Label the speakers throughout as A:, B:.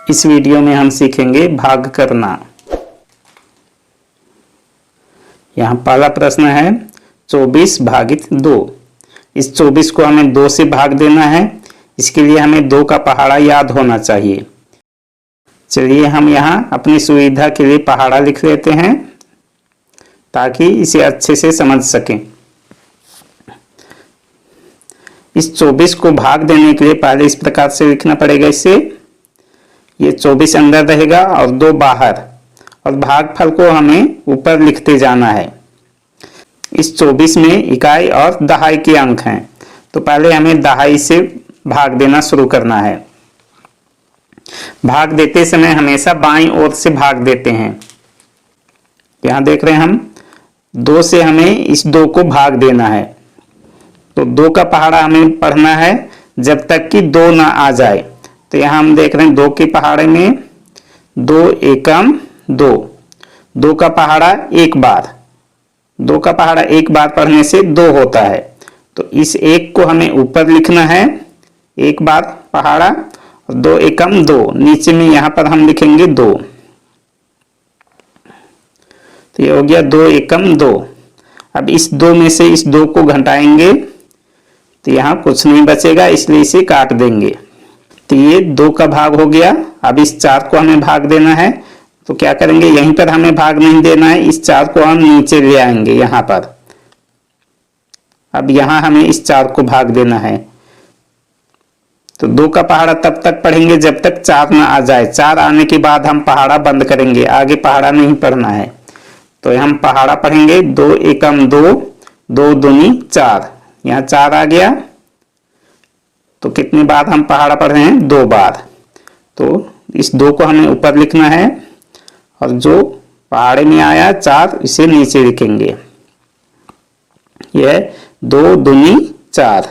A: इस वीडियो में हम सीखेंगे भाग करना। यहाँ पहला प्रश्न है 24 भागित 2। इस 24 को हमें 2 से भाग देना है। इसके लिए हमें 2 का पहाड़ा याद होना चाहिए। चलिए हम यहाँ अपनी सुविधा के लिए पहाड़ा लिख लेते हैं ताकि इसे अच्छे से समझ सकें। इस 24 को भाग देने के लिए पहले इस प्रकार से लिखना पड़ेगा। इसे ये 24 अंदर रहेगा और 2 बाहर, और भागफल को हमें ऊपर लिखते जाना है। इस 24 में इकाई और दहाई के अंक हैं, तो पहले हमें दहाई से भाग देना शुरू करना है। भाग देते समय हमेशा बाईं ओर से भाग देते हैं। यहाँ देख रहे हैं हम 2 से हमें इस 2 को भाग देना है, तो 2 का पहाड़ा हमें पढ़ना है जब तक कि 2 ना आ जाए। तो यहाँ हम देख रहे हैं 2 के पहाड़े में 2 एकम 2, 2 का पहाड़ा एक बार, 2 का पहाड़ा एक बार पढ़ने से 2 होता है। तो इस 1 को हमें ऊपर लिखना है, एक बार पहाड़ा, और 2 एकम 2, नीचे में यहाँ पर हम लिखेंगे 2। तो ये हो गया 2 एकम 2। अब इस 2 में से इस 2 को घटाएंगे तो यहाँ कुछ नहीं बचेगा, इसलिए इसे काट देंगे। तो ये 2 का भाग हो गया। अब इस 4 को हमें भाग देना है, तो क्या करेंगे, यहीं पर हमें भाग नहीं देना है, इस 4 को हम नीचे ले आएंगे यहाँ पर। अब यहाँ हमें इस 4 को भाग देना है। तो 2 का पहाड़ा तब तक पढ़ेंगे जब तक 4 ना आ जाए। 4 आने के बाद हम पहाड़ा बंद करेंगे, आगे पहाड़ा नहीं पढ़ना है। तो हम पहाड़ा पढ़ेंगे 2 एकम 2, 2 दूनी 4, यहाँ 4 आ गया। तो कितनी बार हम पहाड़ा पढ़ रहे हैं, 2 बार। तो इस 2 को हमें ऊपर लिखना है, और जो पहाड़े में आया 4 इसे नीचे लिखेंगे। यह 2 दूनी 4।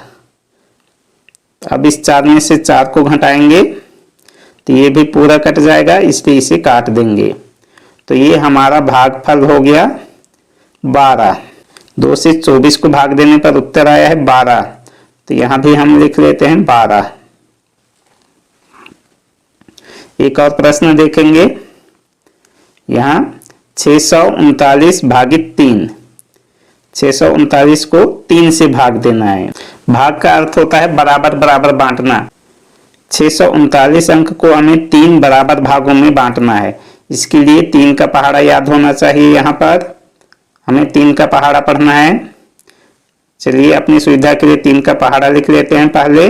A: अब इस 4 में से 4 को घटाएंगे तो ये भी पूरा कट जाएगा, इसलिए इसे काट देंगे। तो ये हमारा भागफल हो गया 12। 2 से 24 को भाग देने पर उत्तर आया है 12। तो यहां भी हम लिख लेते हैं 12। एक और प्रश्न देखेंगे। यहाँ 639 भागित 3। 639 को 3 से भाग देना है। भाग का अर्थ होता है बराबर बराबर बांटना। 639 अंक को हमें 3 बराबर भागों में बांटना है। इसके लिए 3 का पहाड़ा याद होना चाहिए। यहाँ पर हमें 3 का पहाड़ा पढ़ना है। चलिए अपनी सुविधा के लिए 3 का पहाड़ा लिख लेते हैं पहले,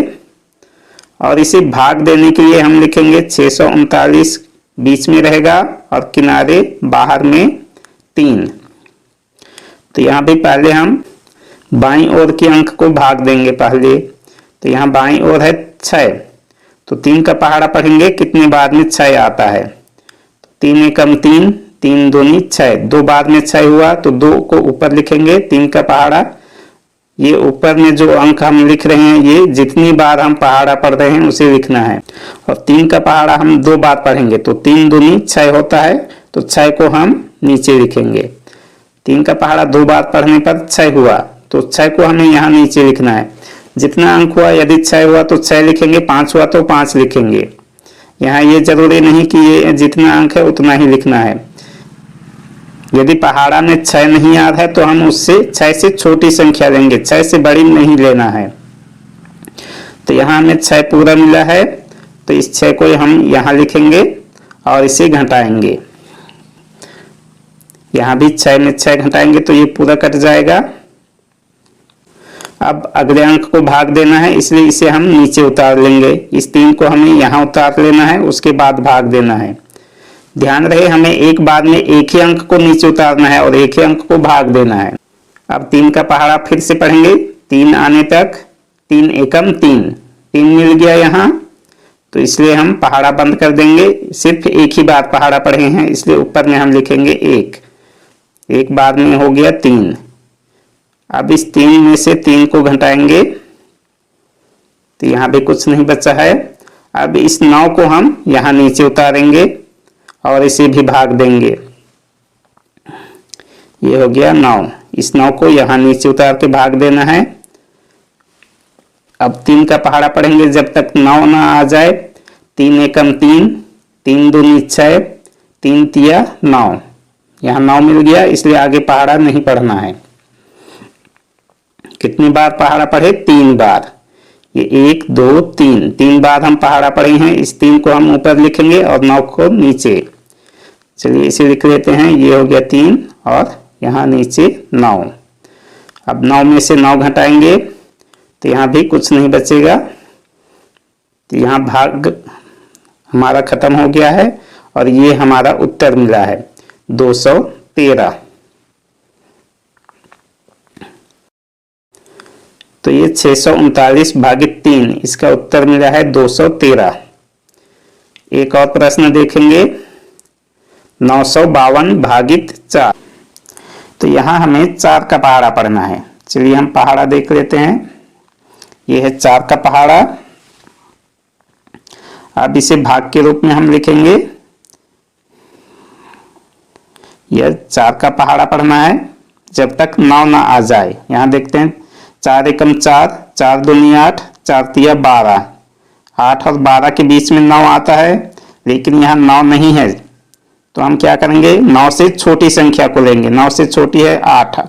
A: और इसे भाग देने के लिए हम लिखेंगे 639 बीच में रहेगा और किनारे बाहर में 3। तो यहाँ भी पहले हम बाईं ओर के अंक को भाग देंगे पहले। तो यहाँ बाईं ओर है 6, तो 3 का पहाड़ा पढ़ेंगे कितने बार में 6 आता है। 3 एकम 3, 3 दूनी 6, 2 बार में 6 हुआ, तो 2 को ऊपर लिखेंगे। 3 का पहाड़ा, ये ऊपर में जो अंक हम लिख रहे हैं, ये जितनी बार हम पहाड़ा पढ़ रहे हैं उसे लिखना है। और 3 का पहाड़ा हम 2 बार पढ़ेंगे, तो 3 दूनी 6 होता है, तो 6 को हम नीचे लिखेंगे। 3 का पहाड़ा 2 बार पढ़ने पर 6 हुआ, तो 6 को हमें यहाँ नीचे लिखना है। जितना अंक हुआ, यदि 6 हुआ तो 6 लिखेंगे, 5 हुआ तो 5 लिखेंगे। यहाँ ये जरूरी नहीं कि ये जितना अंक है उतना ही लिखना है। यदि पहाड़ा में 6 नहीं आ रहा है तो हम उससे 6 से छोटी संख्या लेंगे, 6 से बड़ी नहीं लेना है। तो यहाँ हमें 6 पूरा मिला है, तो इस 6 को हम यहाँ लिखेंगे और इसे घटाएंगे। यहाँ भी 6 में 6 घटाएंगे तो ये पूरा कट जाएगा। अब अगले अंक को भाग देना है, इसलिए इसे हम नीचे उतार लेंगे। इस 3 को हमें यहाँ उतार लेना है, उसके बाद भाग देना है। ध्यान रहे हमें एक बार में एक ही अंक को नीचे उतारना है और एक ही अंक को भाग देना है। अब 3 का पहाड़ा फिर से पढ़ेंगे 3 आने तक। 3 एकम 3, 3 मिल गया यहाँ, तो इसलिए हम पहाड़ा बंद कर देंगे। सिर्फ एक ही बार पहाड़ा पढ़े हैं, इसलिए ऊपर में हम लिखेंगे 1। एक बार में हो गया 3। अब इस 3 में से 3 को घटाएंगे तो यहाँ भी कुछ नहीं बचा है। अब इस 9 को हम यहाँ नीचे उतारेंगे और इसे भी भाग देंगे। ये हो गया 9। इस 9 को यहाँ नीचे उतार के भाग देना है। अब 3 का पहाड़ा पढ़ेंगे जब तक 9 ना आ जाए। 3 एकम 3, 3 दूनी 6, 3 तिया 9। यहाँ 9 मिल गया, इसलिए आगे पहाड़ा नहीं पढ़ना है। कितनी बार पहाड़ा पढ़े? 3 बार। ये 1 2 3, 3 बार हम पहाड़ा पढ़े हैं। इस 3 को हम ऊपर लिखेंगे और 9 को नीचे। चलिए इसे लिख लेते हैं। ये हो गया 3 और यहाँ नीचे 9। अब 9 में से 9 घटाएंगे तो यहाँ भी कुछ नहीं बचेगा। तो यहाँ भाग हमारा खत्म हो गया है और ये हमारा उत्तर मिला है 213। तो ये 639 भागित 3, इसका उत्तर मिला है 213। एक और प्रश्न देखेंगे 952 भागित 4। तो यहाँ हमें 4 का पहाड़ा पढ़ना है। चलिए हम पहाड़ा देख लेते हैं। ये है 4 का पहाड़ा। अब इसे भाग के रूप में हम लिखेंगे। यह 4 का पहाड़ा पढ़ना है जब तक 9 ना आ जाए। यहाँ देखते हैं 4 एकम 4, 4 दूनी 8, 4 तिया 12। 8 और 12 के बीच में 9 आता है, लेकिन यहाँ 9 नहीं है। तो हम क्या करेंगे? 9 से छोटी संख्या को लेंगे। 9 से छोटी है 8।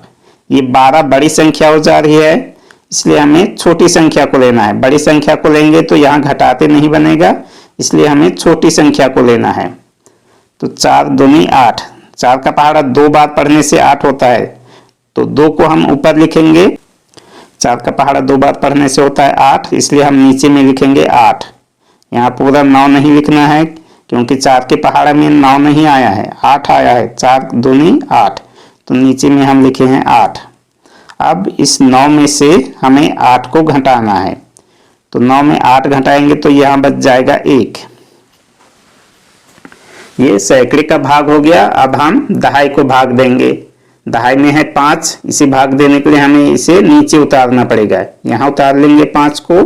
A: ये 12 बड़ी संख्या हो जा रही है, इसलिए हमें छोटी संख्या को लेना है। बड़ी संख्या को लेंगे तो यहाँ घटाते नहीं बनेगा, इसलिए हमें छोटी संख्या को लेना है। तो 4 दूनी 8। 4 का पहाड़ा 2 बार पढ़ने से 8 होता है, तो 2 को हम ऊपर लिखेंगे। 4 का पहाड़ा 2 बार पढ़ने से होता है 8, इसलिए हम नीचे में लिखेंगे 8। यहाँ पूरा 9 नहीं लिखना है, क्योंकि 4 के पहाड़ा में 9 नहीं आया है, 8 आया है। 4 दूनी 8, तो नीचे में हम लिखे हैं 8। अब इस 9 में से हमें 8 को घटाना है। तो 9 में 8 घटाएंगे तो यहाँ बच जाएगा 1। ये सैकड़े का भाग हो गया। अब हम दहाई को भाग देंगे। दहाई में है 5, इसे भाग देने के लिए हमें इसे नीचे उतारना पड़ेगा। यहाँ उतार लेंगे 5 को,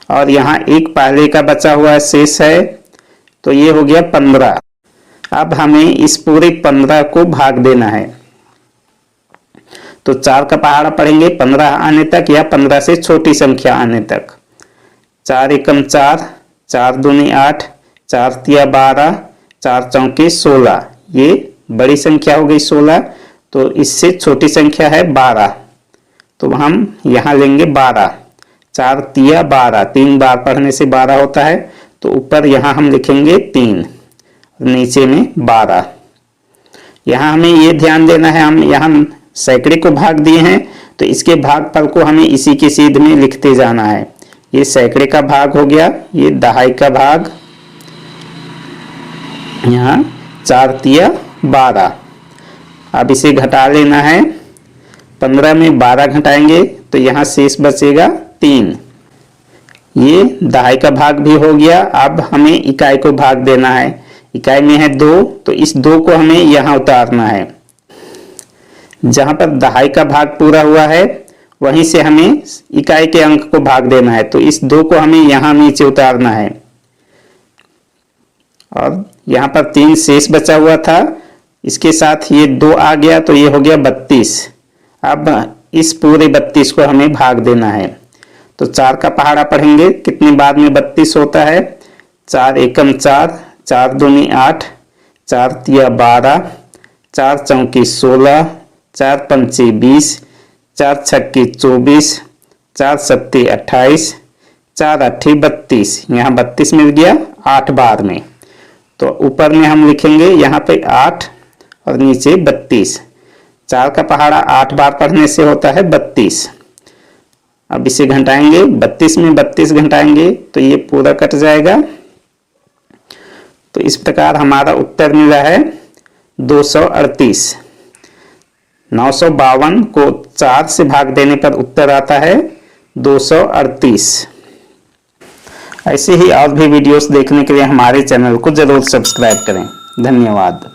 A: और यहाँ एक पहले का बचा हुआ शेष है, तो ये हो गया 15। अब हमें इस पूरे 15 को भाग देना है। तो 4 का पहाड़ा पढ़ेंगे 15 आने तक या 15 से छोटी संख्या आने तक। 4 एकम 4, 4 दूनी 8, 4 तिया 12, 4 चौके 16। ये बड़ी संख्या हो गई 16, तो इससे छोटी संख्या है 12, तो हम यहाँ लेंगे 12। 4 तिया 12, 3 बार पढ़ने से 12 होता है, तो ऊपर यहाँ हम लिखेंगे 3, नीचे में 12। यहाँ हमें ये ध्यान देना है, हम यहाँ सैकड़े को भाग दिए हैं, तो इसके भागफल को हमें इसी के सीध में लिखते जाना है। ये सैकड़े का भाग हो गया, ये दहाई का भाग, यहाँ 4 तिया 12। अब इसे घटा लेना है। 15 में 12 घटाएंगे तो यहाँ शेष बचेगा 3। ये दहाई का भाग भी हो गया। अब हमें इकाई को भाग देना है। इकाई में है 2, तो इस 2 को हमें यहाँ उतारना है। जहाँ पर दहाई का भाग पूरा हुआ है, वहीं से हमें इकाई के अंक को भाग देना है। तो इस 2 को हमें यहाँ नीचे उतारना है, और यहाँ पर 3 शेष बचा हुआ था, इसके साथ ये 2 आ गया, तो ये हो गया 32। अब इस पूरे 32 को हमें भाग देना है। तो 4 का पहाड़ा पढ़ेंगे, कितनी बार में 32 होता है? 4 एकम 4, 4 दूनी 8, 4 तिया 12, 4 चौकी 16, 4 पंचे 20, 4 छक्के 24, 4 सत्ते 28, 4 अट्ठे 32। यहाँ 32 मिल गया 8 बार में। तो ऊपर में हम लिखेंगे यहाँ पे 8 और नीचे 32। 4 का पहाड़ा 8 बार पढ़ने से होता है 32। अब इसे घटाएंगे, 32 में 32 घटाएंगे तो ये पूरा कट जाएगा। तो इस प्रकार हमारा उत्तर मिला है 238। 952 को 4 से भाग देने पर उत्तर आता है 238। ऐसे ही और भी वीडियोस देखने के लिए हमारे चैनल को जरूर सब्सक्राइब करें। धन्यवाद।